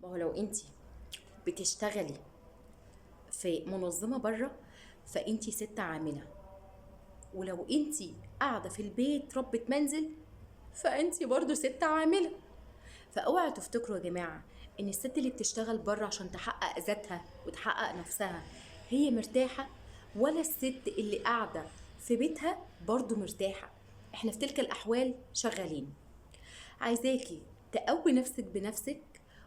ما هو لو انت بتشتغلي في منظمة بره فانت ست عاملة، ولو انت قاعدة في البيت ربة منزل فانت برضو ست عاملة. فاوعوا تفتكروا يا جماعة ان الست اللي بتشتغل بره عشان تحقق ذاتها وتحقق نفسها هي مرتاحة، ولا الست اللي قاعدة في بيتها برضو مرتاحة. احنا في تلك الاحوال شغالين. عايزاكي تقوي نفسك بنفسك،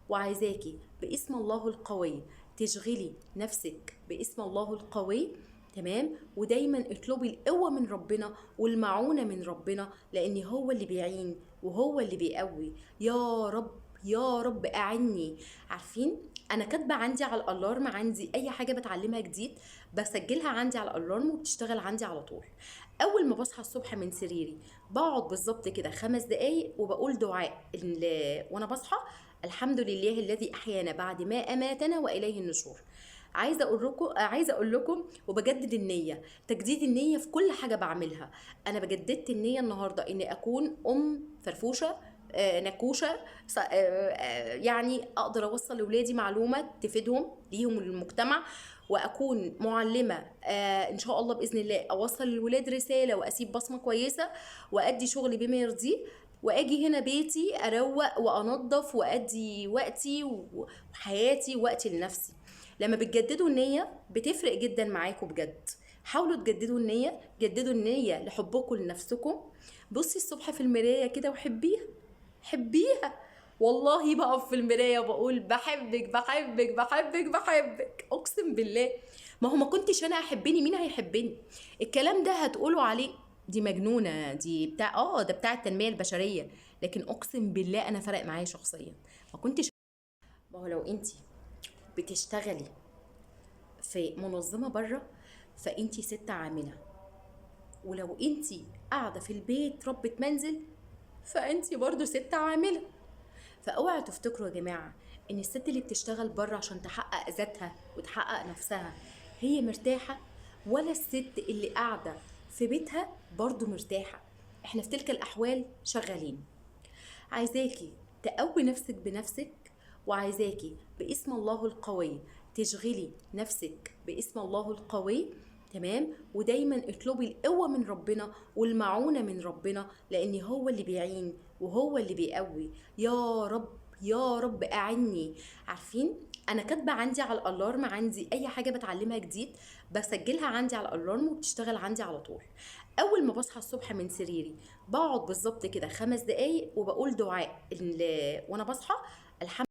وعايزاكي باسم الله القوي تشغلي نفسك باسم الله القوي. تمام، ودايما اطلبي القوة من ربنا والمعونة من ربنا، لان هو اللي بيعين وهو اللي بيقوي. يا رب يا رب اعني. عارفين انا كاتبه عندي على الالارم، عندي اي حاجه بتعلمها جديد بسجلها عندي على الالارم وبتشتغل عندي على طول. اول ما بصحى الصبح من سريري بقعد بالظبط كده 5 دقايق وبقول دعاء وانا بصحى: الحمد لله الذي احيانا بعد ما اماتنا واليه النشور. عايزه اقول لكم وبجدد النيه، تجديد النيه في كل حاجه بعملها. انا بجددت النيه النهارده اني اكون فرفوشه، نكوشه، يعني اقدر اوصل لاولادي معلومه تفيدهم ليهم وللمجتمع، واكون معلمه ان شاء الله باذن الله اوصل للولاد رساله واسيب بصمه كويسه وادي شغلي بما يرضيه، واجي هنا بيتي اروق وانظف وادي وقتي وحياتي وقتي لنفسي. لما بتجددوا النيه بتفرق جدا معاكم بجد. حاولوا تجددوا النيه، جددوا النيه لحبكم لنفسكم. بصي الصبح في المرايه كده وحبيها، حبيها. والله بقف في المرايه وبقول بحبك بحبك بحبك بحبك، اقسم بالله. ما هو ما كنتش انا احبني مين هيحبني؟ الكلام ده هتقولوا عليه دي مجنونه، دي بتاع ده بتاع التنميه البشريه، لكن اقسم بالله انا فرق معايا شخصيا. ما كنتش. ما هو لو انت بتشتغلي في منظمه بره فانت ست عامله، ولو انت قاعده في البيت ربة منزل فانت برضو ست عامله. فاوعوا تفتكروا يا جماعه ان الست اللي بتشتغل بره عشان تحقق ذاتها وتحقق نفسها هي مرتاحه، ولا الست اللي قاعده في بيتها برضو مرتاحه. احنا في تلك الاحوال شغالين. عايزاكي تقوي نفسك بنفسك، وعايزاكي باسم الله القوي تشغلي نفسك باسم الله القوي. تمام، ودايما اطلبي القوة من ربنا والمعونة من ربنا، لان هو اللي بيعين وهو اللي بيقوي. يا رب يا رب اعني. عارفين انا كاتبه عندي على الالارم، عندي اي حاجه بتعلمها جديد بسجلها عندي على الالارم وبتشتغل عندي على طول. اول ما بصحى الصبح من سريري بقعد بالظبط كده 5 دقايق وبقول دعاء وانا بصحى: الحمد